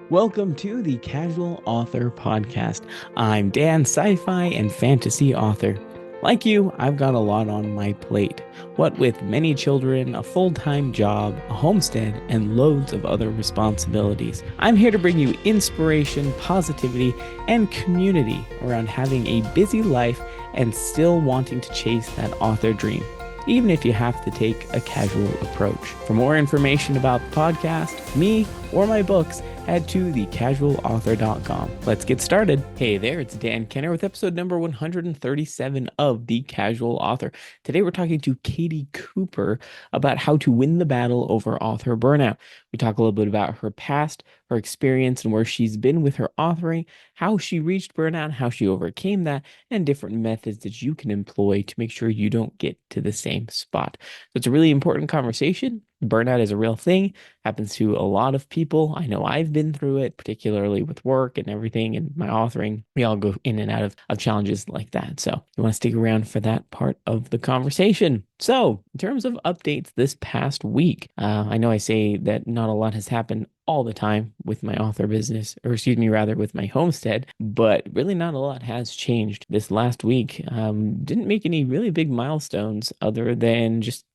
Welcome to the Casual Author Podcast. I'm Dan, sci-fi and fantasy author. Like you, I've got a lot on my plate. What with many children, a full-time job, a homestead, and loads of other responsibilities. I'm here to bring you inspiration, positivity, and community around having a busy life and still wanting to chase that author dream, even if you have to take a casual approach. For more information about the podcast, me, or my books, head to thecasualauthor.com. Let's get started. Hey there, it's Dan Kenner with episode number 137 of The Casual Author. Today we're talking to Caitee Cooper about how to win the battle over author burnout. We talk a little bit about her past, her experience, and where she's been with her authoring, how she reached burnout, how she overcame that, and different methods that you can employ to make sure you don't get to the same spot. So it's a really important conversation. Burnout is a real thing, happens to a lot of people. I know I've been through it, particularly with work and everything and my authoring. We all go in and out of challenges like that. So you want to stick around for that part of the conversation. So in terms of updates this past week, I know I say that not a lot has happened all the time with my author business, or excuse me, rather with my homestead, but really not a lot has changed this last week. Didn't make any really big milestones other than just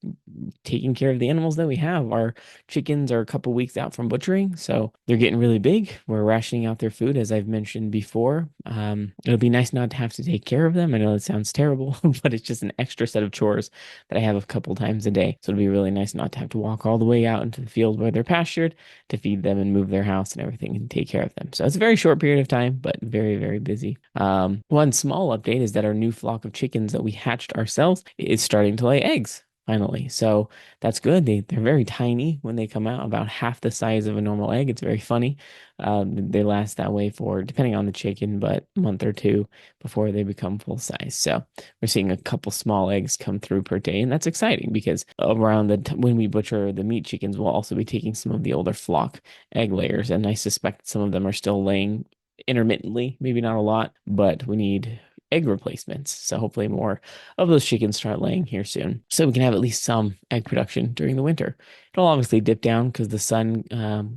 taking care of the animals that we have. Our chickens are a couple weeks out from butchering, so they're getting really big. We're rationing out their food, as I've mentioned before. It'll be nice not to have to take care of them. I know that sounds terrible, but it's just an extra set of chores that I have a couple times a day. So it'll be really nice not to have to walk all the way out into the field where they're pastured to feed them and move their house and everything and take care of them. So it's a very short period of time, but very, very busy. One small update is that our new flock of chickens that we hatched ourselves is starting to lay eggs finally. So that's good. They're very tiny when they come out, about half the size of a normal egg. It's very funny. They last that way for, depending on the chicken, but a month or two before they become full size. So we're seeing a couple small eggs come through per day, and that's exciting because around when we butcher the meat chickens, we'll also be taking some of the older flock egg layers, and I suspect some of them are still laying intermittently, maybe not a lot, but we need egg replacements. So hopefully more of those chickens start laying here soon, so we can have at least some egg production during the winter. It'll obviously dip down because the sun,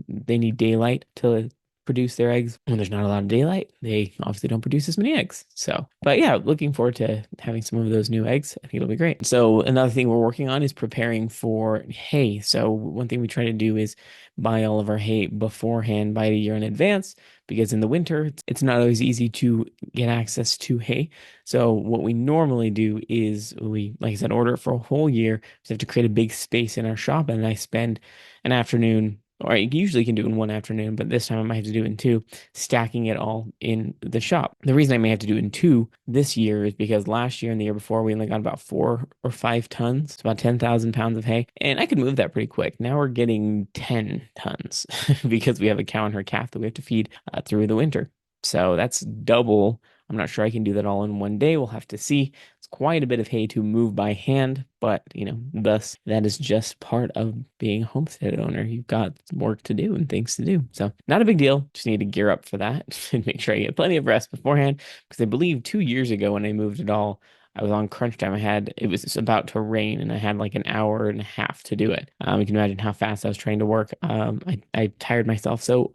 they need daylight to produce their eggs. When there's not a lot of daylight, they obviously don't produce as many eggs. So, but yeah, looking forward to having some of those new eggs. I think it'll be great. So another thing we're working on is preparing for hay. So one thing we try to do is buy all of our hay beforehand, buy it a year in advance, because in the winter, it's not always easy to get access to hay. So what we normally do is we, like I said, order it for a whole year. We have to create a big space in our shop, and I spend an afternoon, or I usually can do it in one afternoon, but this time I might have to do it in two, stacking it all in the shop. The reason I may have to do it in two this year is because last year and the year before, we only got about 4 or 5 tons. It's about 10,000 pounds of hay. And I could move that pretty quick. Now we're getting 10 tons because we have a cow and her calf that we have to feed through the winter. So that's double. I'm not sure I can do that all in one day. We'll have to see. It's quite a bit of hay to move by hand, but thus that is just part of being a homestead owner. You've got work to do and things to do. So not a big deal. Just need to gear up for that and make sure I get plenty of rest beforehand. Because I believe 2 years ago when I moved it all, I was on crunch time. It was about to rain and I had like an hour and a half to do it. You can imagine how fast I was trying to work. I tired myself so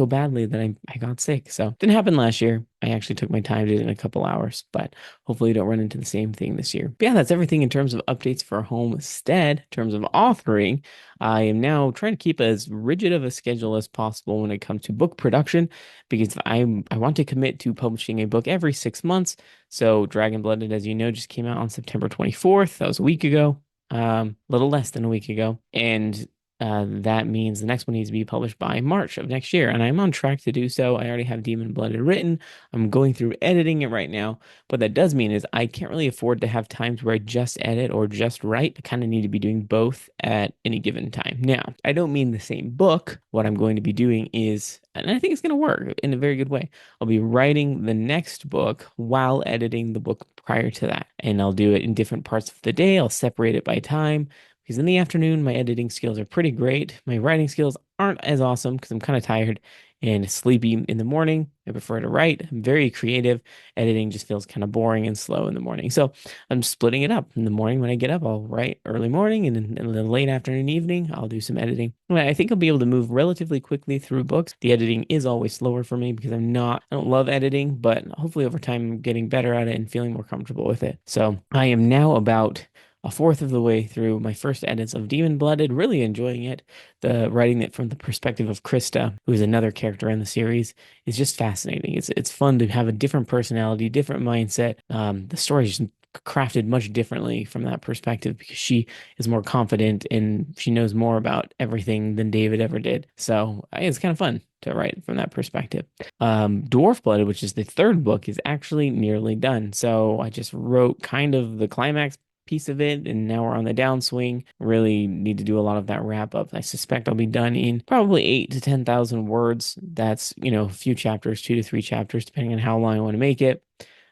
badly that I got sick. So didn't happen last year. I actually took my time, did it in a couple hours, but hopefully you don't run into the same thing this year. But yeah, that's everything in terms of updates for Homestead. In terms of authoring, I am now trying to keep as rigid of a schedule as possible when it comes to book production, because I want to commit to publishing a book every 6 months. So Dragon Blooded, as you know, just came out on September 24th. That was a week ago, a little less than a week ago. And that means the next one needs to be published by March of next year, and I'm on track to do so. I already have Demon Blooded written. I'm going through editing it right now. What that does mean is I can't really afford to have times where I just edit or just write. I kind of need to be doing both at any given time. Now, I don't mean the same book. What I'm going to be doing is, and I think it's going to work in a very good way, I'll be writing the next book while editing the book prior to that, and I'll do it in different parts of the day. I'll separate it by time, because in the afternoon, my editing skills are pretty great. My writing skills aren't as awesome because I'm kind of tired and sleepy in the morning. I prefer to write. I'm very creative. Editing just feels kind of boring and slow in the morning. So I'm splitting it up. In the morning when I get up, I'll write early morning, and in the late afternoon, evening, I'll do some editing. I think I'll be able to move relatively quickly through books. The editing is always slower for me because I don't love editing, but hopefully over time I'm getting better at it and feeling more comfortable with it. So I am now about a fourth of the way through my first edits of Demon Blooded, really enjoying it. The writing it from the perspective of Krista, who is another character in the series, is just fascinating. It's fun to have a different personality, different mindset. The story is just crafted much differently from that perspective because she is more confident and she knows more about everything than David ever did. So it's kind of fun to write from that perspective. Dwarf Blooded, which is the third book, is actually nearly done. So I just wrote kind of the climax piece of it, and now we're on the downswing. Really need to do a lot of that wrap up. I suspect I'll be done in probably 8 to 10,000 words. That's, a few chapters, 2 to 3 chapters, depending on how long I want to make it.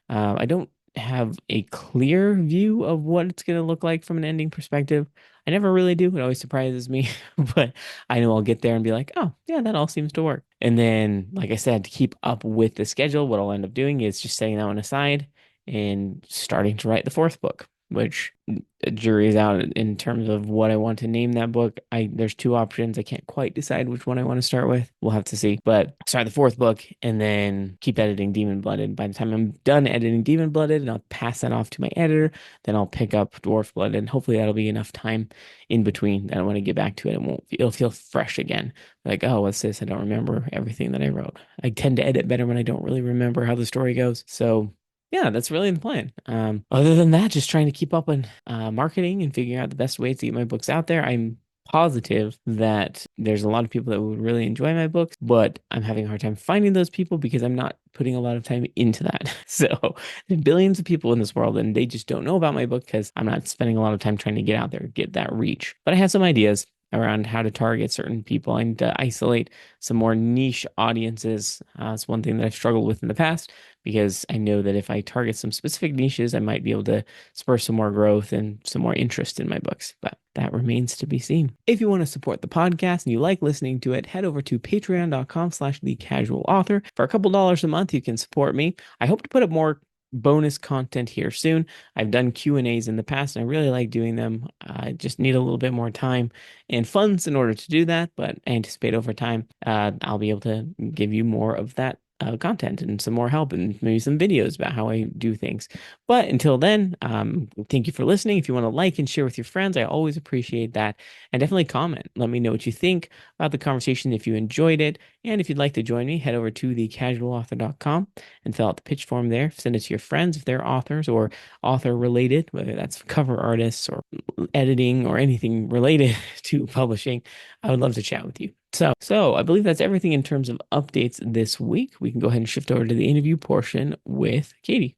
I don't have a clear view of what it's going to look like from an ending perspective. I never really do. It always surprises me, but I know I'll get there and be like, oh, yeah, that all seems to work. And then, like I said, to keep up with the schedule, what I'll end up doing is just setting that one aside and starting to write the fourth book, which the jury is out in terms of what I want to name that book. There's two options. I can't quite decide which one I want to start with. We'll have to see. But start the fourth book and then keep editing Demon Blooded. By the time I'm done editing Demon Blooded, and I'll pass that off to my editor, then I'll pick up Dwarf Blood, and hopefully that'll be enough time in between that I want to get back to it. It'll feel fresh again. Like, oh, what's this? I don't remember everything that I wrote. I tend to edit better when I don't really remember how the story goes. So yeah, that's really the plan. Other than that, just trying to keep up on marketing and figuring out the best ways to get my books out there. I'm positive that there's a lot of people that would really enjoy my books, but I'm having a hard time finding those people because I'm not putting a lot of time into that. So there are billions of people in this world, and they just don't know about my book because I'm not spending a lot of time trying to get out there, get that reach. But I have some ideas around how to target certain people. I need to isolate some more niche audiences. It's one thing that I've struggled with in the past because I know that if I target some specific niches, I might be able to spur some more growth and some more interest in my books. But that remains to be seen. If you want to support the podcast and you like listening to it, head over to patreon.com/thecasualauthor. For a couple dollars a month, you can support me. I hope to put up more bonus content here soon. I've done Q&As in the past and I really like doing them. I just need a little bit more time and funds in order to do that, but I anticipate over time I'll be able to give you more of that content and some more help and maybe some videos about how I do things. But until then, thank you for listening. If you want to like and share with your friends, I always appreciate that. And definitely comment. Let me know what you think about the conversation if you enjoyed it. And if you'd like to join me, head over to thecasualauthor.com and fill out the pitch form there. Send it to your friends if they're authors or author related, whether that's cover artists or editing or anything related to publishing. I would love to chat with you. So I believe that's everything in terms of updates this week. We can go ahead and shift over to the interview portion with Caitee.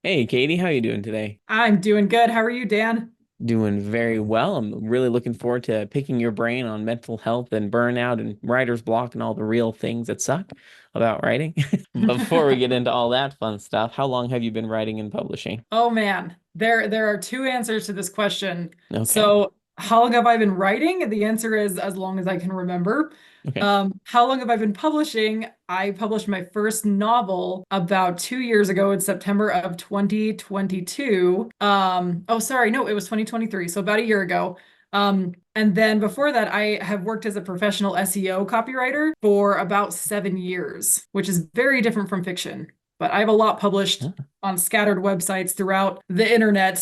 Hey, Caitee, how are you doing today? I'm doing good. How are you, Dan? Doing very well. I'm really looking forward to picking your brain on mental health and burnout and writer's block and all the real things that suck about writing. Before we get into all that fun stuff, how long have you been writing and publishing? Oh man, there are two answers to this question. Okay. So, how long have I been writing? The answer is as long as I can remember. Okay. How long have I been publishing? I published my first novel about 2 years ago in September of 2022. Oh, sorry, no, it was 2023, so about a year ago. And then before that, I have worked as a professional SEO copywriter for about 7 years, which is very different from fiction. But I have a lot published on scattered websites throughout the internet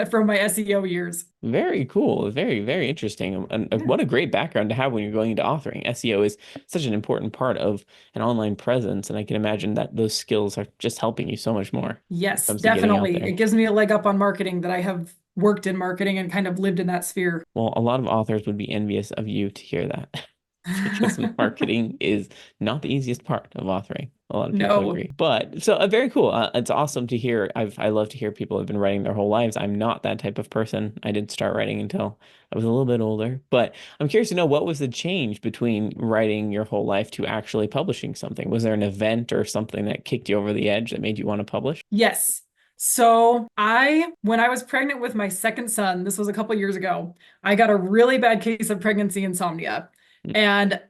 from my SEO years. Very cool. Very, very interesting. And Yeah. what a great background to have when you're going into authoring. SEO is such an important part of an online presence, and I can imagine that those skills are just helping you so much more when it Yes, comes to getting out definitely. there. It gives me a leg up on marketing that I have worked in marketing and kind of lived in that sphere. Well, a lot of authors would be envious of you to hear that because marketing is not the easiest part of authoring. A lot of people No. agree. But so very cool. It's awesome to hear. I love to hear people have been writing their whole lives. I'm not that type of person. I didn't start writing until I was a little bit older. But I'm curious to know what was the change between writing your whole life to actually publishing something? Was there an event or something that kicked you over the edge that made you want to publish? Yes. When I was pregnant with my second son, this was a couple years ago, I got a really bad case of pregnancy insomnia. Mm, And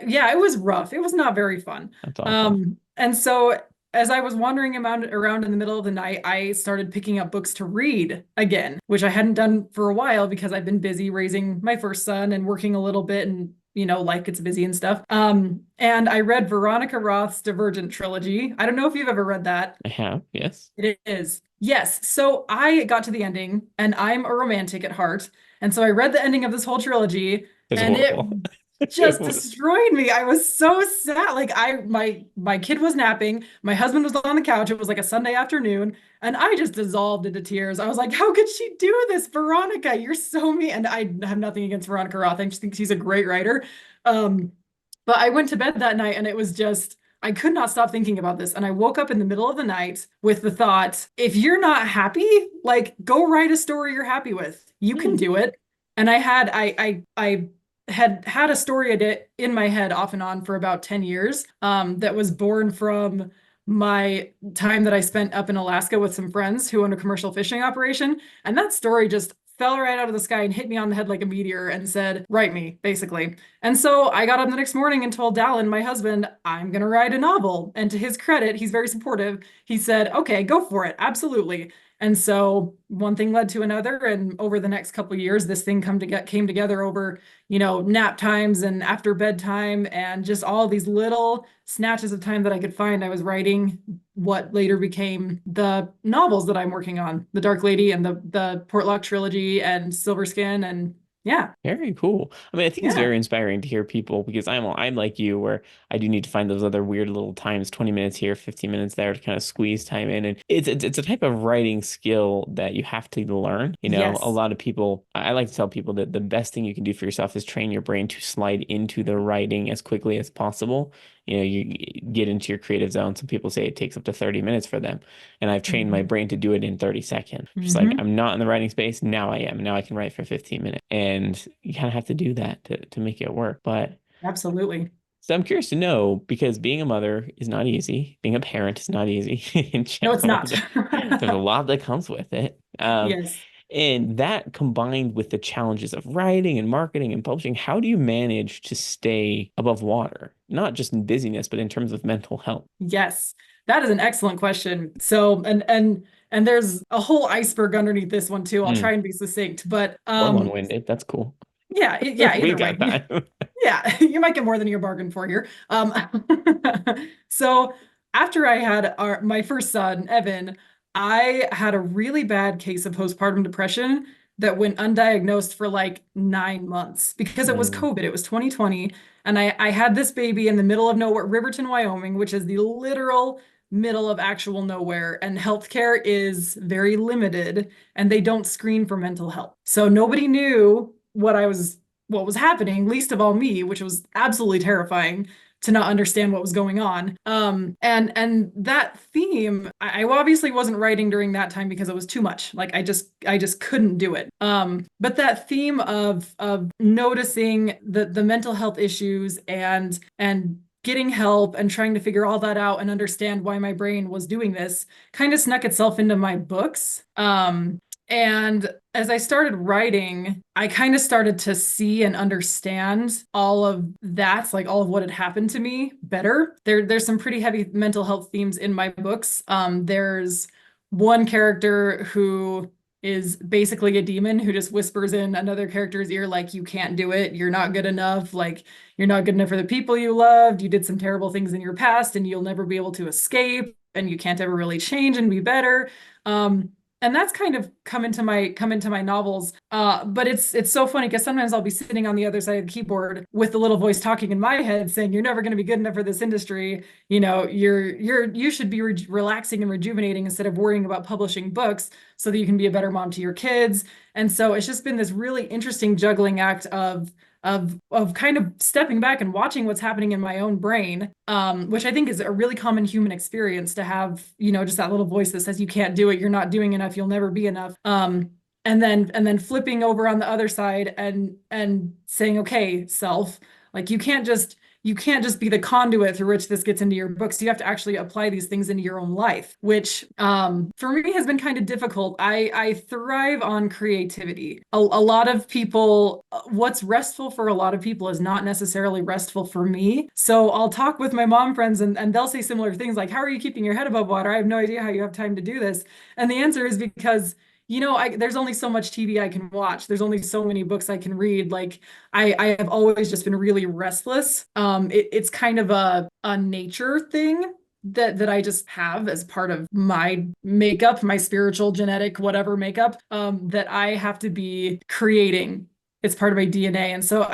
yeah, it was rough. It was not very fun. that's awful. And so as I was wandering around in the middle of the night, I started picking up books to read again, which I hadn't done for a while because I've been busy raising my first son and working a little bit and life gets busy and stuff. And I read Veronica Roth's Divergent trilogy. I don't know if you've ever read that. I have, yes. It is. Yes. So I got to the ending and I'm a romantic at heart. And so I read the ending of this whole trilogy It's and it horrible. It just was destroyed me. I was so sad. Like my kid was napping, my husband was on the couch. It was like a Sunday afternoon, and I just dissolved into tears. I was like, "How could she do this, Veronica? You're so mean." And I have nothing against Veronica Roth. I just think she's a great writer. Um, but I went to bed that night and it was just I could not stop thinking about this. And I woke up in the middle of the night with the thought, if you're not happy, like go write a story you're happy with. You can Hmm. do it. And I had a story in my head off and on for about 10 years that was born from my time that I spent up in Alaska with some friends who own a commercial fishing operation. And that story just fell right out of the sky and hit me on the head like a meteor and said, write me, basically. And so I got up the next morning and told Dallin, my husband, I'm going to write a novel. And to his credit, he's very supportive. He said, okay, go for it. Absolutely. And so one thing led to another. And over the next couple of years, this thing came together over, nap times and after bedtime and just all these little snatches of time that I could find. I was writing what later became the novels that I'm working on, The Dark Lady and the Portlock trilogy and Silver Skin. And yeah, Very cool. I mean, I think it's yeah, very inspiring to hear people because I'm like you where I do need to find those other weird little times, 20 minutes here, 15 minutes there to kind of squeeze time in. And it's a type of writing skill that you have to learn. You know, a yes. lot of people, I like to tell people that the best thing you can do for yourself is train your brain to slide into the writing as quickly as possible. You know, you get into your creative zone. Some people say it takes up to 30 minutes for them. And I've trained my Hmm. brain to do it in 30 seconds. Just like Hmm. I'm not in the writing space. Now I am. Now I can write for 15 minutes. And you kind of have to do that to make it work. But Absolutely. so I'm curious to know because being a mother is not easy. Being a parent is not easy in No, it's general. not. There's a lot that comes with it. Yes. And that combined with the challenges of writing and marketing and publishing, how do you manage to stay above water? Not just in busyness, but in terms of mental health. Yes. That is an excellent question. So, and there's a whole iceberg underneath this one too. I'll try Mm. and be succinct, but Or long-winded. That's cool. yeah, We've either got way. time. Yeah, you might get more than you bargained for here. So after I had my first son, Evan, I had a really bad case of postpartum depression that went undiagnosed for like 9 months because it was Mm. COVID. It was 2020. And I had this baby in the middle of nowhere, Riverton, Wyoming, which is the literal middle of actual nowhere. And healthcare is very limited and they don't screen for mental health. So nobody knew what was happening, least of all me, which was absolutely terrifying to not understand what was going on. And that theme, I obviously wasn't writing during that time because it was too much. Like I just couldn't do it. But that theme of noticing the mental health issues and getting help and trying to figure all that out and understand why my brain was doing this kind of snuck itself into my books. And as I started writing, I kind of started to see and understand all of that, like all of what had happened to me better. There's some pretty heavy mental health themes in my books. There's one character who is basically a demon who just whispers in another character's ear, like, you can't do it, you're not good enough, like, you're not good enough for the people you loved, you did some terrible things in your past, and you'll never be able to escape, and you can't ever really change and be better. Um, and that's kind of come into my novels. But it's so funny because sometimes I'll be sitting on the other side of the keyboard with the little voice talking in my head saying, "You're never going to be good enough for this industry. You should be relaxing and rejuvenating instead of worrying about publishing books so that you can be a better mom to your kids." And so it's just been this really interesting juggling act of kind of stepping back and watching what's happening in my own brain, which I think is a really common human experience to have, just that little voice that says you can't do it, you're not doing enough, you'll never be enough. And then flipping over on the other side and saying, okay, self, like you can't just be the conduit through which this gets into your books. You have to actually apply these things into your own life, which for me has been kind of difficult. I thrive on creativity. A lot of people, what's restful for a lot of people is not necessarily restful for me. So I'll talk with my mom friends and they'll say similar things like, how are you keeping your head above water? I have no idea how you have time to do this. And the answer is because there's only so much TV I can watch. There's only so many books I can read. Like I have always just been really restless. It's kind of a nature thing that I just have as part of my makeup, my spiritual, genetic, whatever makeup, that I have to be creating. It's part of my DNA. And so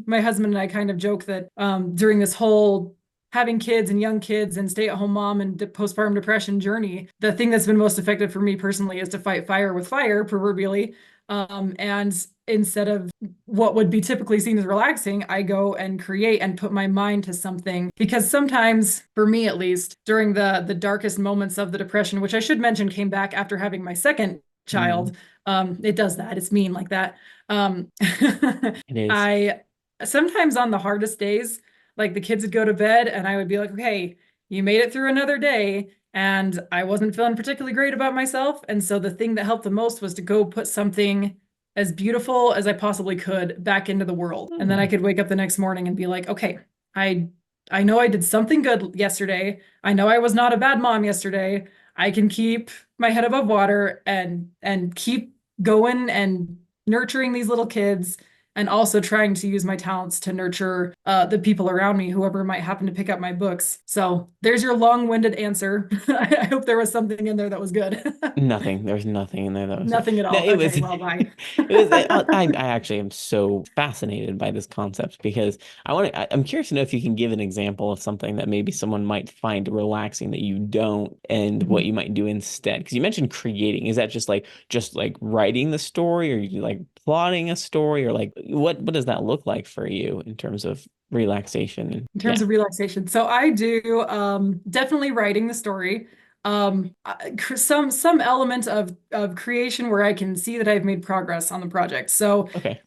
my husband and I kind of joke that during this whole having kids and young kids and stay-at-home mom and postpartum depression journey, the thing that's been most effective for me personally is to fight fire with fire, proverbially. And instead of what would be typically seen as relaxing, I go and create and put my mind to something. Because sometimes, for me at least, during the darkest moments of the depression, which I should mention came back after having my second child, it does that. It's mean like that. It is. I sometimes on the hardest days, like the kids would go to bed and I would be like, okay, you made it through another day. And I wasn't feeling particularly great about myself. And so the thing that helped the most was to go put something as beautiful as I possibly could back into the world. And then I could wake up the next morning and be like, okay, I I know I did something good yesterday. I know I was not a bad mom yesterday. I can keep my head above water and keep going and nurturing these little kids and also trying to use my talents to nurture the people around me, whoever might happen to pick up my books. So there's your long-winded answer. I hope there was something in there that was good. Nothing. There's nothing in there that was. Nothing at No, all. it was. Okay, well, bye. It was. I actually am so fascinated by this concept because I'm curious to know if you can give an example of something that maybe someone might find relaxing that you don't, and what you might do instead. Because you mentioned creating. Is that just like writing the story, or you like plotting a story, or like what does that look like for you in terms of relaxation? And In terms yeah. of relaxation. So I do definitely writing the story. Some element of creation where I can see that I've made progress on the project. So Okay.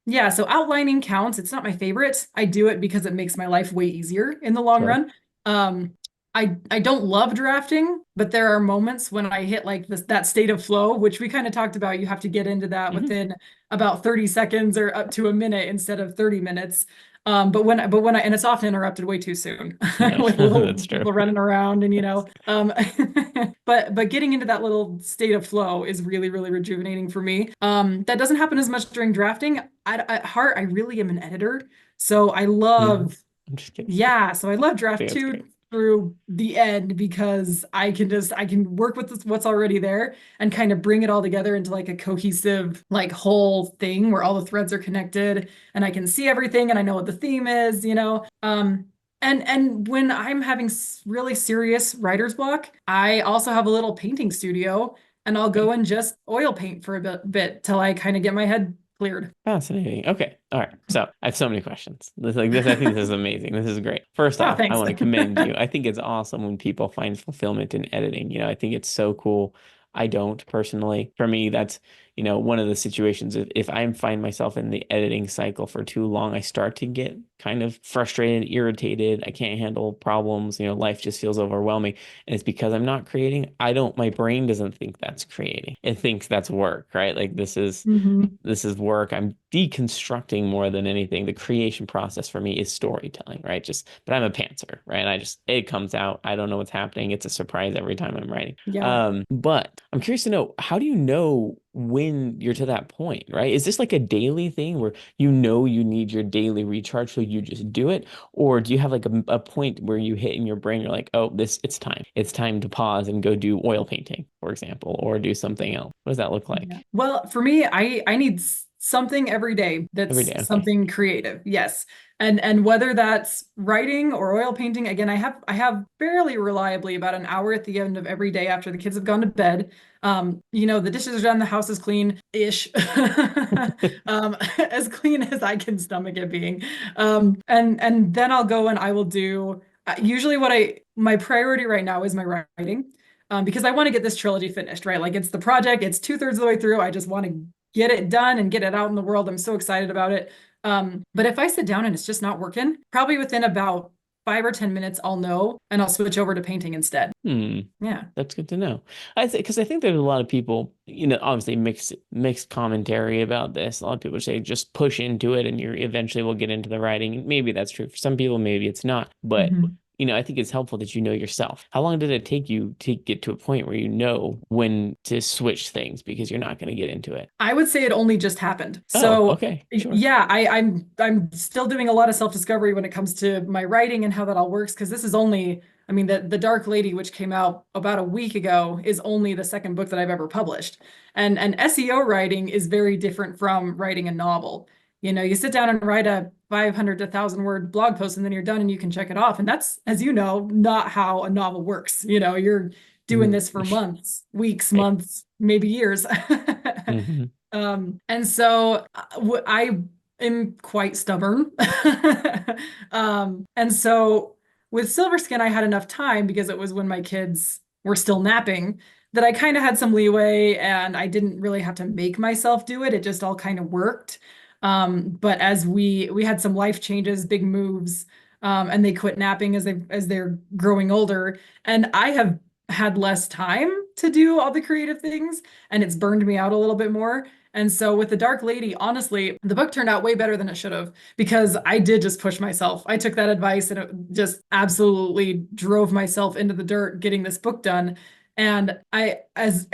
yeah, so outlining counts. It's not my favorite. I do it because it makes my life way easier in the long Sure. run. Um, I don't love drafting, but there are moments when I hit like that state of flow, which we kind of talked about. You have to get into that Hmm. within about 30 seconds or up to a minute instead of 30 minutes. And it's often interrupted way too soon Yeah, with little that's true. people running around and but getting into that little state of flow is really, really rejuvenating for me. That doesn't happen as much during drafting. At heart, I really am an editor. So I Mhm. love, I'm just kidding. yeah, so I love I draft think that's two great. through the end because I can work with what's already there and kind of bring it all together into like a cohesive like whole thing where all the threads are connected and I can see everything and I know what the theme is. And when I'm having really serious writer's block, I also have a little painting studio and I'll go Okay. and just oil paint for a bit till I kind of get my head cleared. Fascinating. Okay. All right. So I have so many questions. This, I think this is amazing. This is great. First Oh, off, I thanks. want to commend you. I think it's awesome when people find fulfillment in editing. I think it's so cool. I don't personally. For me, that's, one of the situations. If I find myself in the editing cycle for too long, I start to get kind of frustrated, irritated. I can't handle problems. Life just feels overwhelming. And it's because I'm not creating. My brain doesn't think that's creating. It thinks that's work, right? Like Hmm. this is work. I'm deconstructing more than anything. The creation process for me is storytelling, right? But I'm a pantser, right? It comes out. I don't know what's happening. It's a surprise every time I'm writing. Yeah. But I'm curious to know, how do you know when you're to that point, right? Is this like a daily thing where you need your daily recharge, so you just do it? Or do you have like a point where you hit in your brain, you're like, oh, it's time. It's time to pause and go do oil painting, for example, or do something else. What does that look Yeah. like? Well, for me, I need something every day Every that's day. Okay. something creative. Yes. And whether that's writing or oil painting, again, I have fairly reliably about an hour at the end of every day after the kids have gone to bed. The dishes are done, the house is clean-ish. As clean as I can stomach it being. And then I'll go and I will do usually my priority right now is my writing. Because I want to get this trilogy finished, right? Like it's the project, it's 2/3 of the way through. I just want to get it done and get it out in the world. I'm so excited about it. But if I sit down and it's just not working, probably within about 5 or 10 minutes, I'll know and I'll switch over to painting instead. Hmm. Yeah. That's good to know. I think because I think there's a lot of people, obviously mixed commentary about this. A lot of people say just push into it and you eventually will get into the writing. Maybe that's true for some people, maybe it's not. But Mhm. I think it's helpful that you know yourself. How long did it take you to get to a point where you know when to switch things because you're not going to get into it? I would say it only just happened. Oh, So okay, sure. yeah, I'm still doing a lot of self-discovery when it comes to my writing and how that all works, because this is only, I mean, the Dark Lady, which came out about a week ago, is only the second book that I've ever published. And SEO writing is very different from writing a novel. You sit down and write a 500 to 1,000 word blog post and then you're done and you can check it off. And that's, as you know, not how a novel works. You're doing Mhm. this for months, weeks, Right. months, maybe years. Hmm. And so I am quite stubborn. And so with Silverskin, I had enough time because it was when my kids were still napping that I kind of had some leeway and I didn't really have to make myself do it. It just all kind of worked. But as we had some life changes, big moves, and they quit napping as they're growing older, and I have had less time to do all the creative things, and it's burned me out a little bit more. And so with The Dark Lady, honestly, the book turned out way better than it should have because I did just push myself. I took that advice and it just absolutely drove myself into the dirt getting this book done. And as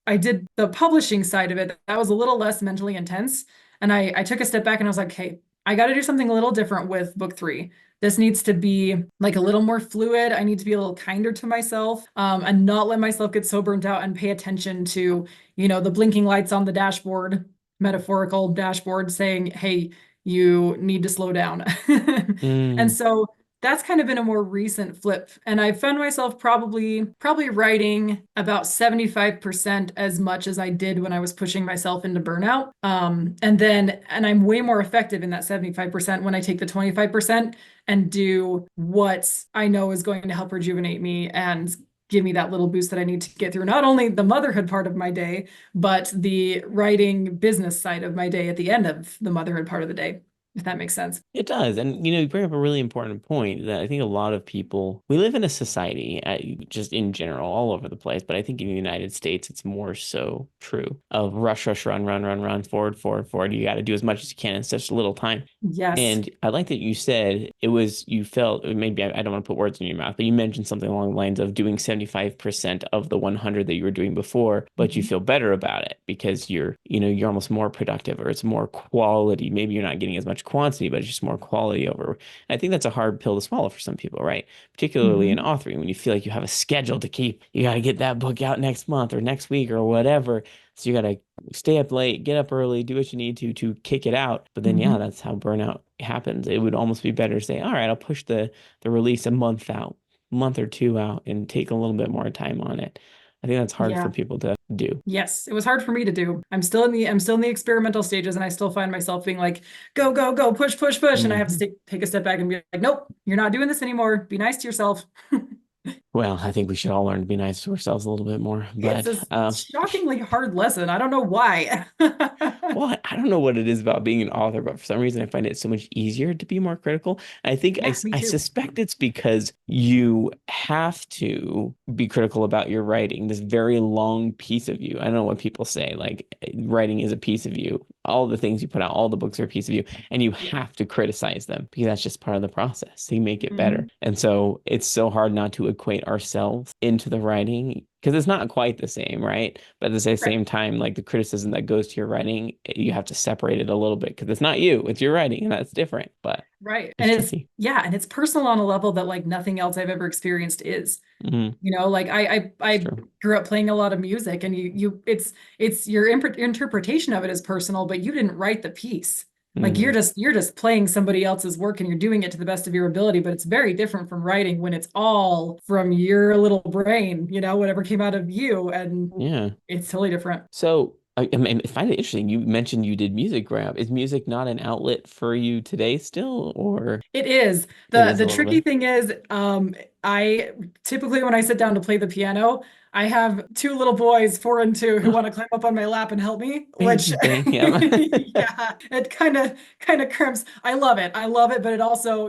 I did the publishing side of it, that was a little less mentally intense. And I took a step back and I was like, hey, I got to do something a little different with book three. This needs to be like a little more fluid. I need to be a little kinder to myself, and not let myself get so burnt out and pay attention to, the blinking lights on the dashboard, metaphorical dashboard saying, hey, you need to slow down. And Mm. so that's kind of been a more recent flip. And I found myself probably writing about 75% as much as I did when I was pushing myself into burnout. And I'm way more effective in that 75% when I take the 25% and do what I know is going to help rejuvenate me and give me that little boost that I need to get through not only the motherhood part of my day, but the writing business side of my day at the end of the motherhood part of the day, if that makes sense. It does. And, you bring up a really important point that I think a lot of people, we live in a society, just in general, all over the place, but I think in the United States, it's more so true of rush, rush, run, run, run, run, forward, forward, forward. You got to do as much as you can in such a little time. Yes. And I like that you said you felt, maybe I don't want to put words in your mouth, but you mentioned something along the lines of doing 75% of the 100 that you were doing before, but you Mhm. feel better about it because you're almost more productive or it's more quality. Maybe you're not getting as much quantity, but it's just more quality over. And I think that's a hard pill to swallow for some people, right? Particularly in Mhm. authoring, when you feel like you have a schedule to keep, you got to get that book out next month or next week or whatever. So you got to stay up late, get up early, do what you need to kick it out. But then, yeah, Mhm. that's how burnout happens. It would almost be better to say, all right, I'll push the release a month out, month or two out, and take a little bit more time on it. I think that's hard for Yeah. people to do. Yes, it was hard for me to do. I'm still in the experimental stages and I still find myself being like, go, go, go, push, push, push. And I have to Mhm. take a step back and be like, nope, you're not doing this anymore. Be nice to yourself. Well, I think we should all learn to be nice to ourselves a little bit more. It's But a shockingly hard lesson. I don't know why. well, I don't know what it is about being an author, but for some reason I find it so much easier to be more critical. I think Yeah, me I too. suspect it's because you have to be critical about your writing, this very long piece of you. I don't know what people say, like writing is a piece of you. All the things you put out, all the books are a piece of you, and you Yeah. have to criticize them because that's just part of the process. They make it better. Mhm. And so it's so hard not to equate ourselves into the writing because it's not quite the same, right? But at the Right. same time, like the criticism that goes to your writing, you have to separate it a little bit because it's not you, it's your writing, and that's different, but Right. it's And it's, tricky. yeah, and it's personal on a level that like nothing else I've ever experienced is. Hmm. Like It's I true. grew up playing a lot of music, and it's your interpretation of it is personal, but you didn't write the piece. Like Hmm. you're just playing somebody else's work and you're doing it to the best of your ability, but it's very different from writing when it's all from your little brain, whatever came out of you, and Yeah. it's totally different. So I find it interesting. You mentioned you did music growing up. Is music not an outlet for you today still, or It is. it The is a the little tricky bit? thing is, I typically when I sit down to play the piano, I have two little boys, 4 and 2, who want to climb up on my lap and help me, which Basic thing, yeah. yeah, it kind of crimps. I love it. I love it, but it also,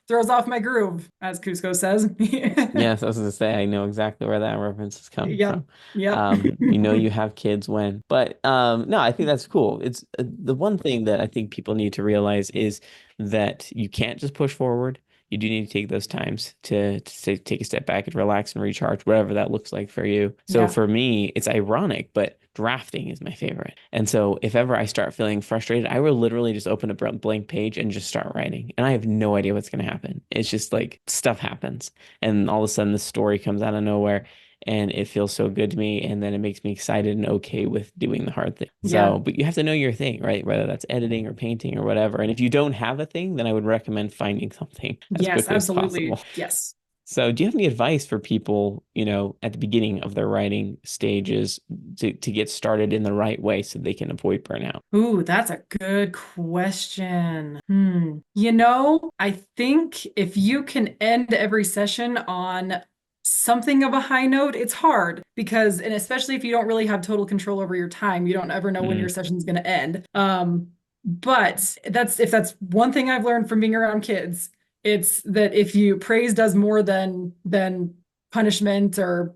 throws off my groove, as Cusco says. Yes, I was gonna say I know exactly where that reference is coming Yep. from. Yep. You know you have kids when, but no, I think that's cool. It's the one thing that I think people need to realize is that you can't just push forward. You do need to take those times to take a step back and relax and recharge, whatever that looks like for you. So Yeah. for me, it's ironic, but drafting is my favorite. And so if ever I start feeling frustrated, I will literally just open a blank page and just start writing. And I have no idea what's going to happen. It's just like stuff happens and all of a sudden the story comes out of nowhere and it feels so good to me and then it makes me excited and okay with doing the hard thing. Yeah. So, but you have to know your thing, right? Whether that's editing or painting or whatever. And if you don't have a thing, then I would recommend finding something as Yes, quickly as possible. absolutely. Yes. So, do you have any advice for people, at the beginning of their writing stages to get started in the right way so they can avoid burnout? Ooh, that's a good question. I think if you can end every session on something of a high note, it's hard because, and especially if you don't really have total control over your time, you don't ever know when your Mm, session's going to end. But if that's one thing I've learned from being around kids, it's that if you praise does more than punishment or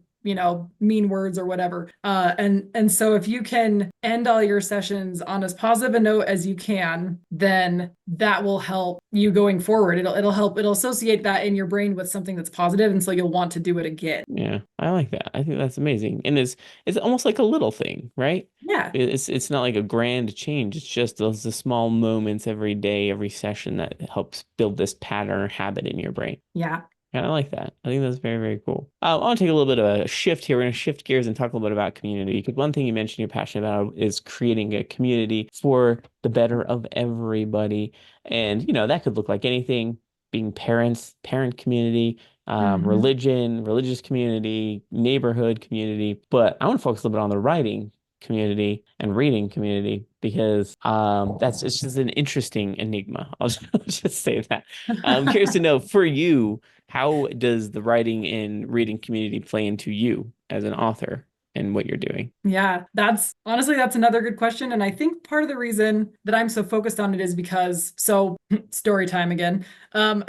mean words or whatever. And so if you can end all your sessions on as positive a note as you can, then that will help you going forward. It'll associate that in your brain with something that's positive, and so you'll want to do it again. yeah, I like that. I think that's amazing. And it's almost like a little thing, right? Yeah. It's not like a grand change. It's just those the small moments every day, every session that helps build this pattern or habit in your brain. Yeah. Yeah, I like that. I think that's very, very cool. I want to take a little bit of a shift here. We're going to shift gears and talk a little bit about community. Because one thing you mentioned you're passionate about is creating a community for the better of everybody. And, that could look like anything, being parents, parent community, Hmm. religion, religious community, neighborhood community. But I want to focus a little bit on the writing community and reading community because it's just an interesting enigma. I'll just say that. I'm curious to know for you, how does the writing and reading community play into you as an author and what you're doing? Yeah, that's another good question. And I think part of the reason that I'm so focused on it is because, so story time again. Um,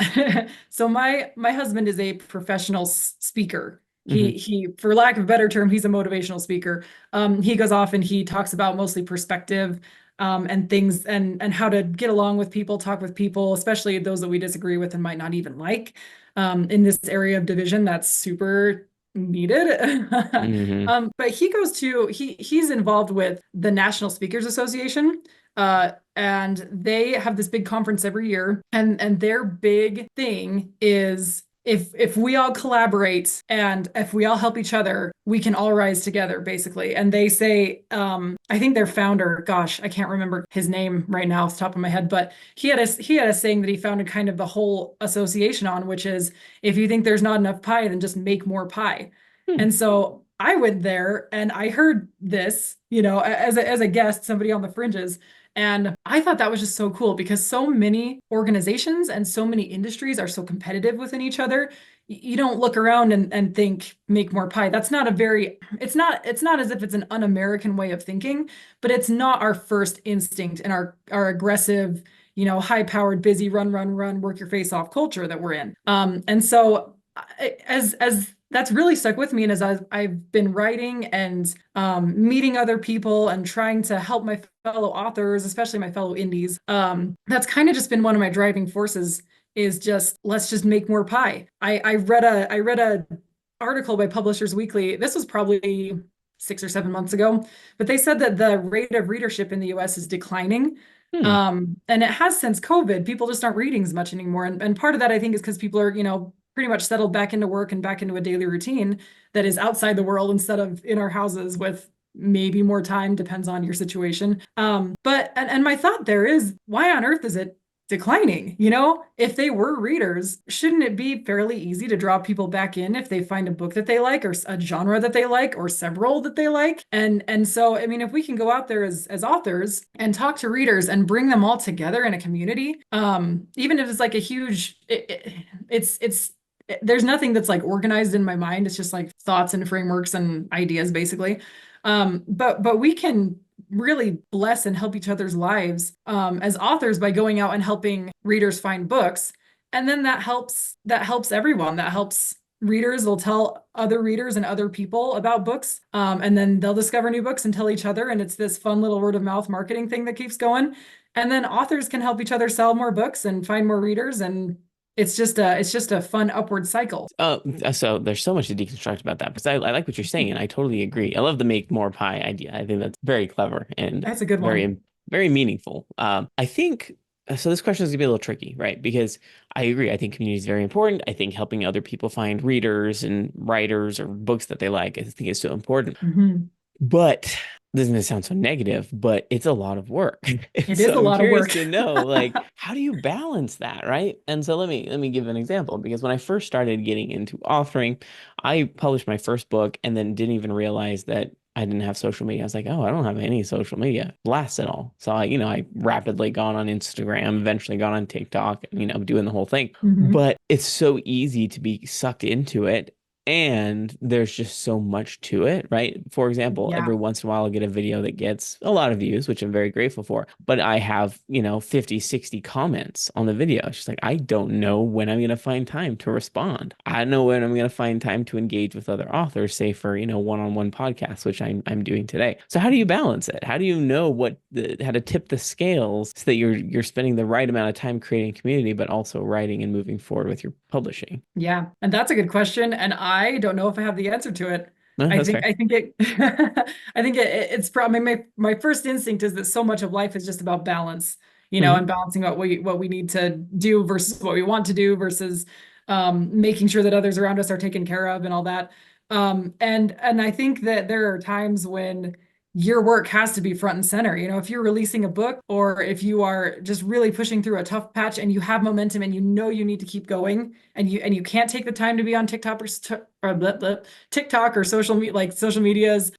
so my husband is a professional speaker. Hmm. He, for lack of a better term, he's a motivational speaker. He goes off and he talks about mostly perspective, and things and how to get along with people, talk with people, especially those that we disagree with and might not even like. In this area of division, that's super needed. Hmm. But he's involved with the National Speakers Association. And they have this big conference every year, and their big thing is if we all collaborate and if we all help each other, we can all rise together, basically. And they say, I think their founder, gosh, I can't remember his name right now off the top of my head, but he had a saying that he founded kind of the whole association on, which is if you think there's not enough pie, then just make more pie. Hmm. And so I went there and I heard this, as a guest, somebody on the fringes. And I thought that was just so cool because so many organizations and so many industries are so competitive within each other. You don't look around and think make more pie. That's not a very, it's not as if it's an un-American way of thinking, but it's not our first instinct and our aggressive, high-powered, busy, run, run, run, work your face off culture that we're in. And so as that's really stuck with me, and as I've been writing and meeting other people and trying to help my fellow authors, especially my fellow indies, that's kind of just been one of my driving forces. Is just let's just make more pie. I read a article by Publishers Weekly. This was probably 6 or 7 months ago, but they said that the rate of readership in the US is declining. Hmm. And it has since COVID. People just aren't reading as much anymore. And part of that, I think, is because people are, pretty much settled back into work and back into a daily routine that is outside the world instead of in our houses with maybe more time, depends on your situation. But my thought there is, why on earth is it declining. You know, if they were readers, shouldn't it be fairly easy to draw people back in if they find a book that they like or a genre that they like or several that they like? And so, I mean, if we can go out there as authors and talk to readers and bring them all together in a community, even if it's like a huge, it's there's nothing that's like organized in my mind. It's just like thoughts and frameworks and ideas, basically. But we can really bless and help each other's lives as authors by going out and helping readers find books. And then that helps everyone. That helps readers. They'll tell other readers and other people about books. And then they'll discover new books and tell each other. And it's this fun little word of mouth marketing thing that keeps going. And then authors can help each other sell more books and find more readers. And it's just a fun upward cycle. So there's so much to deconstruct about that because I like what you're saying and I totally agree. I love the make more pie idea. I think that's very clever and That's a good one. very meaningful. I think so. This question is gonna be a little tricky, right? Because I agree. I think community is very important. I think helping other people find readers and writers or books that they like, I think is so important. Mhm. But this is going to sound so negative, but it's a lot of work. And It is so a I'm lot of curious work. to know, like, how do you balance that, right? And so let me give an example because when I first started getting into authoring, I published my first book and then didn't even realize that I didn't have social media. I was like, oh, I don't have any social media blasts at all. So I rapidly got on Instagram, eventually got on TikTok, doing the whole thing. Mhm. But it's so easy to be sucked into it and there's just so much to it, right? For example, Yeah. every once in a while I'll get a video that gets a lot of views, which I'm very grateful for, but I have, 50, 60 comments on the video. It's just like, I don't know when I'm going to find time to respond. I don't know when I'm going to find time to engage with other authors, say for, one-on-one podcasts, which I'm doing today. So how do you balance it? How do you know how to tip the scales so that you're spending the right amount of time creating community, but also writing and moving forward with your publishing? Yeah, and that's a good question, and I don't know if I have the answer to it. No, I that's think fair. I think it I think it's probably my first instinct is that so much of life is just about balance, and Hmm. balancing what we need to do versus what we want to do versus making sure that others around us are taken care of and all that. And I think that there are times when your work has to be front and center. If you're releasing a book or if you are just really pushing through a tough patch and you have momentum and you need to keep going and you can't take the time to be on TikTok or TikTok or social medias,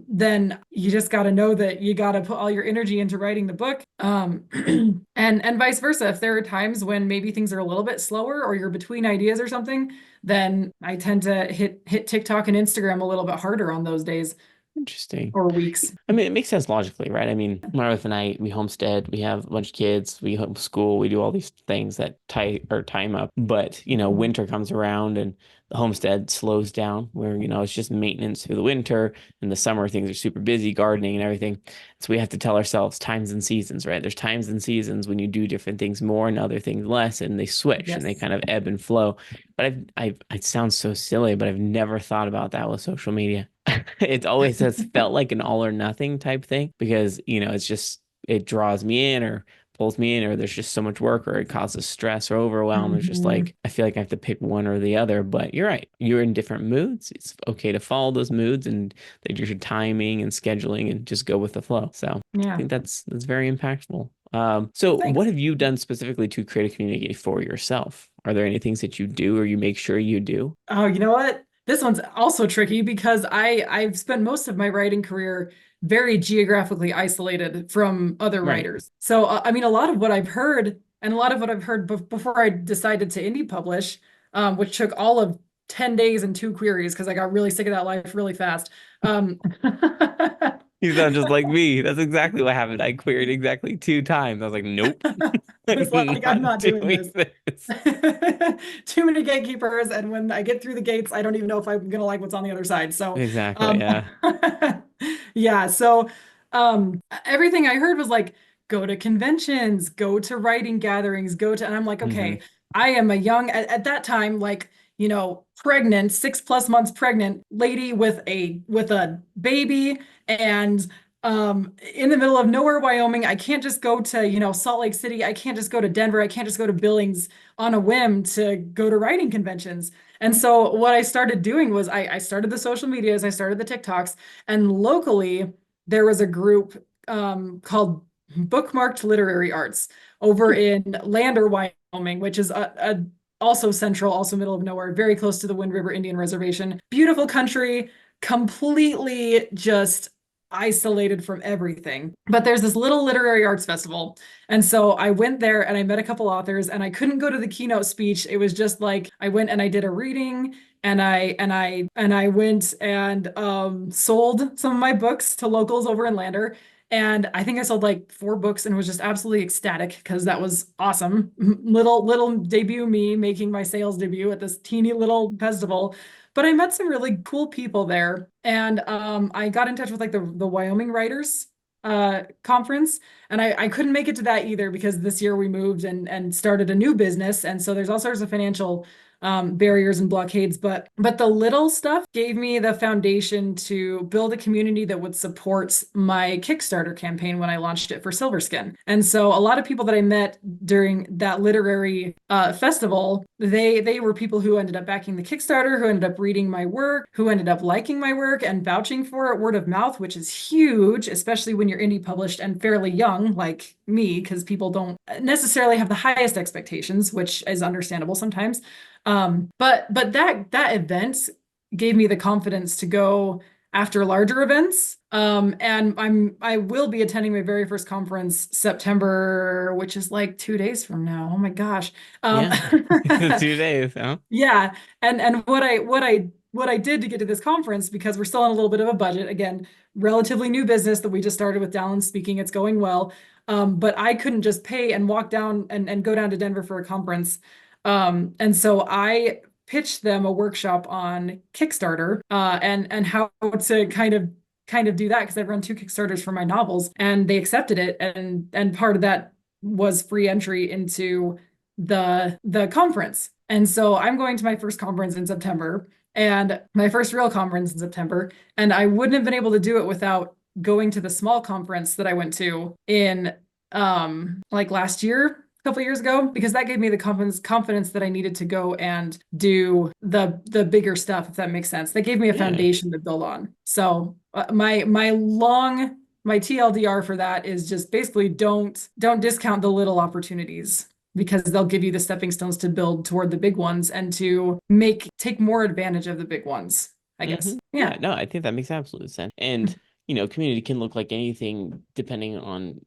then you just got to know that you got to put all your energy into writing the book. And vice versa. If there are times when maybe things are a little bit slower or you're between ideas or something, then I tend to hit TikTok and Instagram a little bit harder on those days Interesting. or weeks. I mean, it makes sense logically, right? I mean, my wife and I, we homestead, we have a bunch of kids, we homeschool, we do all these things that tie our time up. But, winter comes around and the homestead slows down where, it's just maintenance through the winter. In the summer, things are super busy, gardening and everything. So we have to tell ourselves times and seasons, right? There's times and seasons when you do different things more and other things less, and they switch and they Yes. kind of ebb and flow. But it sounds so silly, but I've never thought about that with social media. It always has felt like an all or nothing type thing because, it's just, it draws me in or pulls me in, or there's just so much work, or it causes stress or overwhelm. It's just Mhm. like, I feel like I have to pick one or the other. But you're right. You're in different moods. It's okay to follow those moods and they do your timing and scheduling and just go with the flow. So I Yeah. think that's very impactful. So what Thanks. have you done specifically to create a community for yourself? Are there any things that you do or you make sure you do? Oh, you know what? This one's also tricky because I've spent most of my writing career very geographically isolated from other Right. writers. So I mean, a lot of what I've heard and a lot of what I've heard before I decided to indie publish, which took all of 10 days and two queries because I got really sick of that life really fast. Um, You sound just like me. That's exactly what happened. I queried exactly 2 times. I was like, nope, I was I'm like, I'm not not doing doing this. this. Too many gatekeepers, and when I get through the gates, I don't even know if I'm gonna like what's on the other side. So, Exactly. um, Yeah. yeah. So, everything I heard was like, go to conventions, go to writing gatherings, and I'm like, Hmm. okay, I am a young at that time, like, pregnant, 6+ months pregnant lady with a baby and in the middle of nowhere, Wyoming. I can't just go to, Salt Lake City. I can't just go to Denver. I can't just go to Billings on a whim to go to writing conventions. And so what I started doing was I started the social medias, I started the TikToks, and locally there was a group called bookmarked literary arts over in Lander, Wyoming, which is also central, also middle of nowhere, very close to the Wind River Indian Reservation. Beautiful country, completely just isolated from everything. But there's this little literary arts festival. And so I went there and I met a couple authors and I couldn't go to the keynote speech. It was just like I went and I did a reading and I went and sold some of my books to locals over in Lander. And I think I sold like 4 books and was just absolutely ecstatic because that was awesome. Little debut me making my sales debut at this teeny little festival. But I met some really cool people there. And I got in touch with like the Wyoming Writers conference. And I couldn't make it to that either because this year we moved and started a new business. And so there's all sorts of financial barriers and blockades, but the little stuff gave me the foundation to build a community that would support my Kickstarter campaign when I launched it for Silverskin. And so a lot of people that I met during that literary festival, they were people who ended up backing the Kickstarter, who ended up reading my work, who ended up liking my work and vouching for it word of mouth, which is huge, especially when you're indie published and fairly young like me, because people don't necessarily have the highest expectations, which is understandable sometimes. But that event gave me the confidence to go after larger events. And I will be attending my very first conference September, which is like 2 days from now. Oh my gosh. Yeah. 2 days, huh? Yeah. And what I did to get to this conference, because we're still on a little bit of a budget, again, relatively new business that we just started with Dallin speaking, it's going well. But I couldn't just pay and walk down and go down to Denver for a conference. And so I pitched them a workshop on Kickstarter and how to kind of do that because I've run 2 Kickstarters for my novels and they accepted it and part of that was free entry into the conference. And so I'm going to my first conference in September and my first real conference in September and I wouldn't have been able to do it without going to the small conference that I went to in like last year, a couple years ago, because that gave me the confidence that I needed to go and do the bigger stuff, if that makes sense. That gave me a Yeah. foundation to build on. So my TLDR for that is just basically don't discount the little opportunities because they'll give you the stepping stones to build toward the big ones and to take more advantage of the big ones, I guess. Yeah, Yeah. no, I think that makes absolute sense. And, community can look like anything depending on,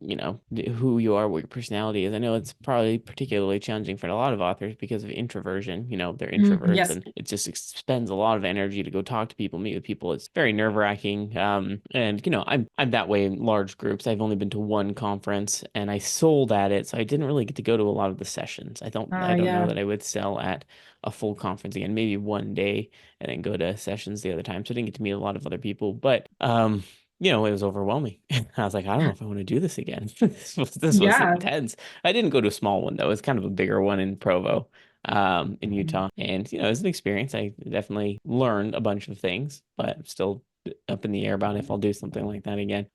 who you are, what your personality is. I know it's probably particularly challenging for a lot of authors because of introversion. They're introverts Yes. and it just expends a lot of energy to go talk to people, meet with people. It's very nerve-wracking. And, I'm that way in large groups. I've only been to one conference and I sold at it, so I didn't really get to go to a lot of the sessions. I don't know Yeah. that I would sell at a full conference again, maybe one day and then go to sessions the other time. So I didn't get to meet a lot of other people, but it was overwhelming. I was like, I don't know if I want to do this again. This was Yeah. intense. I didn't go to a small one though. It was kind of a bigger one in Provo, in Utah. And it was an experience. I definitely learned a bunch of things, but I'm still up in the air about if I'll do something like that again.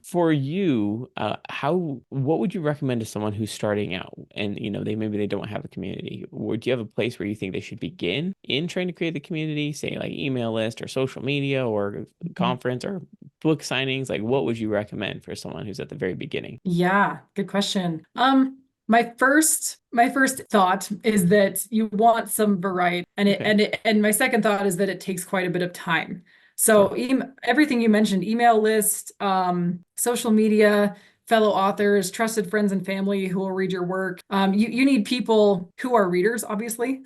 For you, what would you recommend to someone who's starting out and they don't have a community? Or do you have a place where you think they should begin in trying to create the community, say like email list or social media or conference or book signings? Like what would you recommend for someone who's at the very beginning? Yeah, good question. My first thought is that you want some variety, Okay, and my second thought is that it takes quite a bit of time. sure. So everything you mentioned, email list, social media, fellow authors, trusted friends and family who will read your work. You need people who are readers, obviously,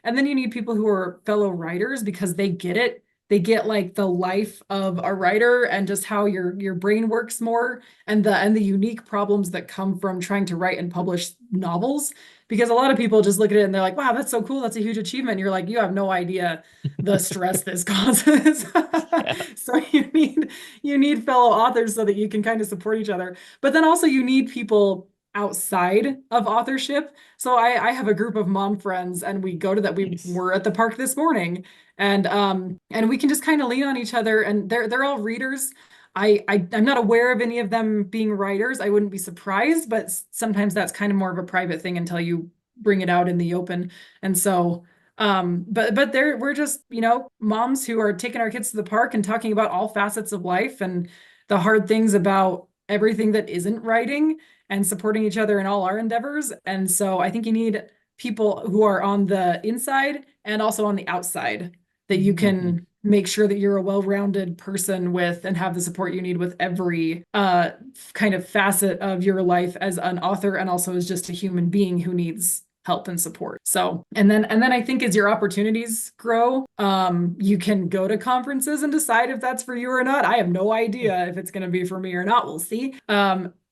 and then you need people who are fellow writers because they get it. They get like the life of a writer and just how your brain works more and the unique problems that come from trying to write and publish novels. Because a lot of people just look at it and they're like, wow, that's so cool. That's a huge achievement. And you're like, you have no idea the stress this causes. Yeah. So you need fellow authors so that you can kind of support each other. But then also you need people outside of authorship. So I have a group of mom friends and we go to that. We Nice. were at the park this morning and we can just kind of lean on each other and they're all readers. I'm not aware of any of them being writers. I wouldn't be surprised, but sometimes that's kind of more of a private thing until you bring it out in the open. And so, but we're just, moms who are taking our kids to the park and talking about all facets of life and the hard things about everything that isn't writing and supporting each other in all our endeavors. And so I think you need people who are on the inside and also on the outside that you Hmm. can make sure that you're a well-rounded person with and have the support you need with every kind of facet of your life as an author and also as just a human being who needs help and support. So, and then I think as your opportunities grow, you can go to conferences and decide if that's for you or not. I have no idea if it's going to be for me or not. We'll see.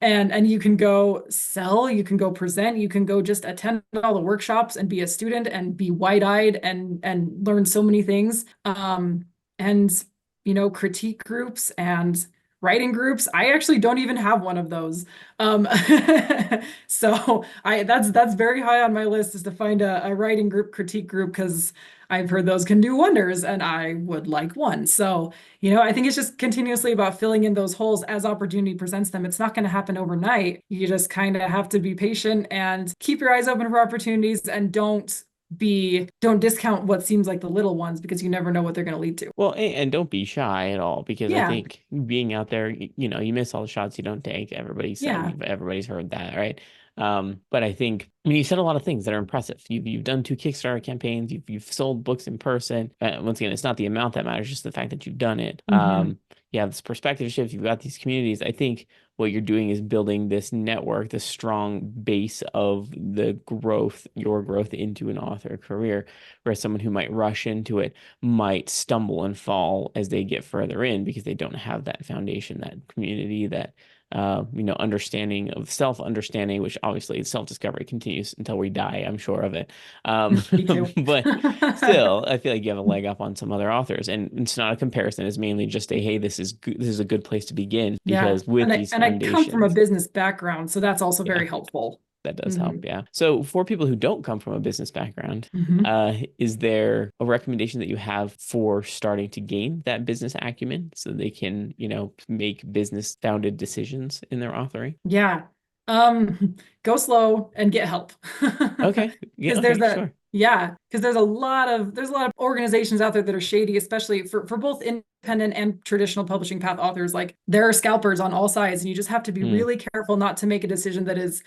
And you can go sell, you can go present, you can go just attend all the workshops and be a student and be wide-eyed and learn so many things. And critique groups and writing groups. I actually don't even have one of those. Um, so that's very high on my list is to find a writing group, critique group, because I've heard those can do wonders and I would like one. So, I think it's just continuously about filling in those holes as opportunity presents them. It's not going to happen overnight. You just kind of have to be patient and keep your eyes open for opportunities and don't discount what seems like the little ones because you never know what they're going to lead to. Well, and don't be shy at all because I Yeah. think being out there, you miss all the shots you don't take. Yeah. Everybody's heard that, right? But I think you said a lot of things that are impressive. You've done 2 Kickstarter campaigns. You've sold books in person. Once again, it's not the amount that matters, just the fact that you've done it. Hmm. You have this perspective shift. You've got these communities. I think what you're doing is building this network, this strong base of your growth into an author career, whereas someone who might rush into it might stumble and fall as they get further in because they don't have that foundation, that community, that understanding of self-understanding, which obviously self-discovery continues until we die, I'm sure of it. Me too. But still, I feel like you have a leg up on some other authors, and it's not a comparison. It's mainly just a, hey, this is good, this is a good place to begin Yeah. because with And I these and I come from a foundations, business background, so that's also yeah, very helpful. that does Hmm. help. Yeah. So for people who don't come from a business background, Hmm. is there a recommendation that you have for starting to gain that business acumen so they can, make business founded decisions in their authoring? Yeah. Go slow and get help. Okay. Yeah. Because Okay. Sure. there's a lot of organizations out there that are shady, especially for both independent and traditional publishing path authors. Like there are scalpers on all sides, and you just have to be Mm, really careful not to make a decision that is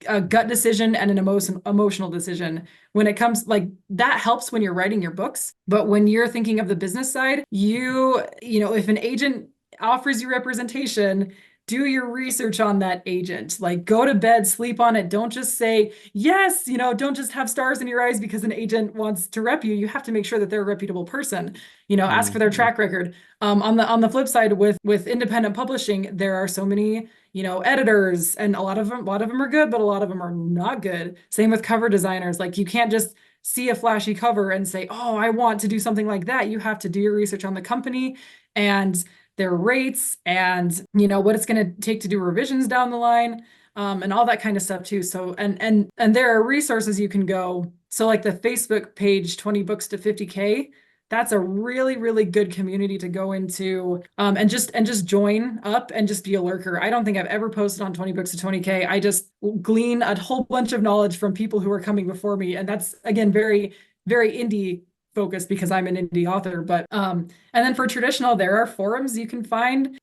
a gut decision and an emotional decision. When it comes like that helps when you're writing your books, but when you're thinking of the business side, if an agent offers you representation, do your research on that agent. Like go to bed, sleep on it. Don't just say yes, don't just have stars in your eyes because an agent wants to rep you. You have to make sure that they're a reputable person. Ask for their mm, track record. On the flip side, with independent publishing, there are so many, editors, and a lot of them are good, but a lot of them are not good. Same with cover designers. Like you can't just see a flashy cover and say, "Oh, I want to do something like that." You have to do your research on the company and their rates and what it's going to take to do revisions down the line, and all that kind of stuff too. So and there are resources you can go. So like the Facebook page 20 books to 50K, that's a really really good community to go into, and just join up and just be a lurker. I don't think I've ever posted on 20 books to 20K. I just glean a whole bunch of knowledge from people who are coming before me, and that's again very very indie focused because I'm an indie author. But and then for traditional, there are forums you can find.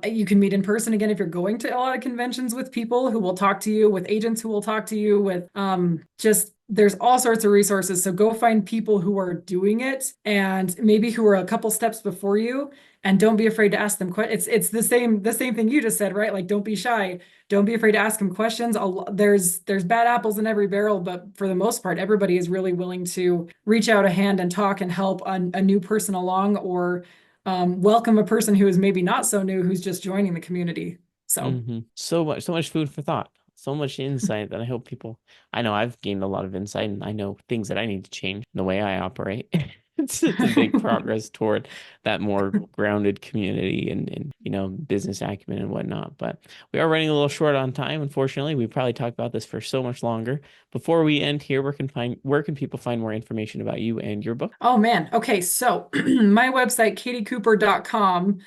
You can meet in person again if you're going to a lot of conventions with people who will talk to you, with agents who will talk to you, with just there's all sorts of resources. So go find people who are doing it and maybe who are a couple steps before you, and don't be afraid to ask them questions. It's the same thing you just said, right? Like don't be shy. Don't be afraid to ask them questions. There's bad apples in every barrel, but for the most part, everybody is really willing to reach out a hand and talk and help a new person along, or welcome a person who is maybe not so new who's just joining the community. So, So much food for thought, so much insight that I hope people, I know I've gained a lot of insight and I know things that I need to change in the way I operate. It's a big progress toward that more grounded community and business acumen and whatnot. But we are running a little short on time, unfortunately. We probably talked about this for so much longer. Before we end here, where can people find more information about you and your book? oh man. Okay, so my website, cateecooper.com.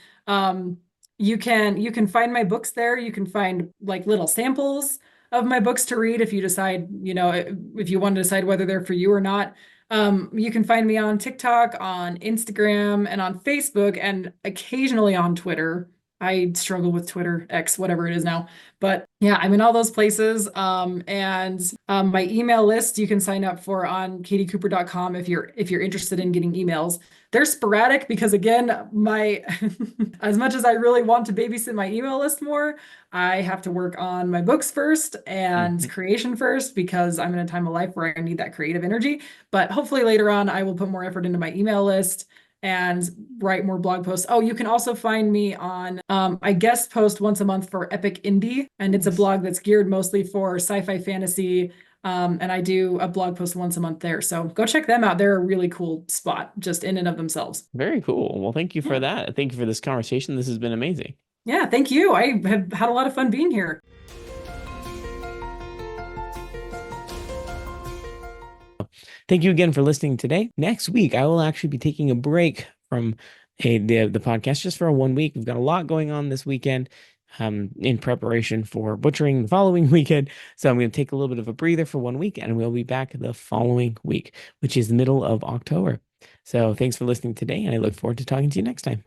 You can find my books there. You can find like little samples of my books to read if you decide, if you want to decide whether they're for you or not. You can find me on TikTok, on Instagram, and on Facebook, and occasionally on Twitter. I struggle with Twitter, X, whatever it is now. But yeah, I'm in all those places. And my email list you can sign up for on caiteecooper.com if you're interested in getting emails. They're sporadic because again, my as much as I really want to babysit my email list more, I have to work on my books first and Mhm. creation first because I'm in a time of life where I need that creative energy. But hopefully later on, I will put more effort into my email list and write more blog posts. Oh, you can also find me on, I guest post once a month for Epic Indie, and it's a Nice. blog that's geared mostly for sci-fi fantasy. And I do a blog post once a month there. So go check them out. They're a really cool spot just in and of themselves. Very cool. Well, thank you for Yeah. that. Thank you for this conversation. This has been amazing. Yeah. Thank you. I have had a lot of fun being here. Thank you again for listening today. Next week, I will actually be taking a break from the podcast just for 1 week. We've got a lot going on this weekend in preparation for butchering the following weekend. So I'm going to take a little bit of a breather for 1 week and we'll be back the following week, which is the middle of October. So thanks for listening today, and I look forward to talking to you next time.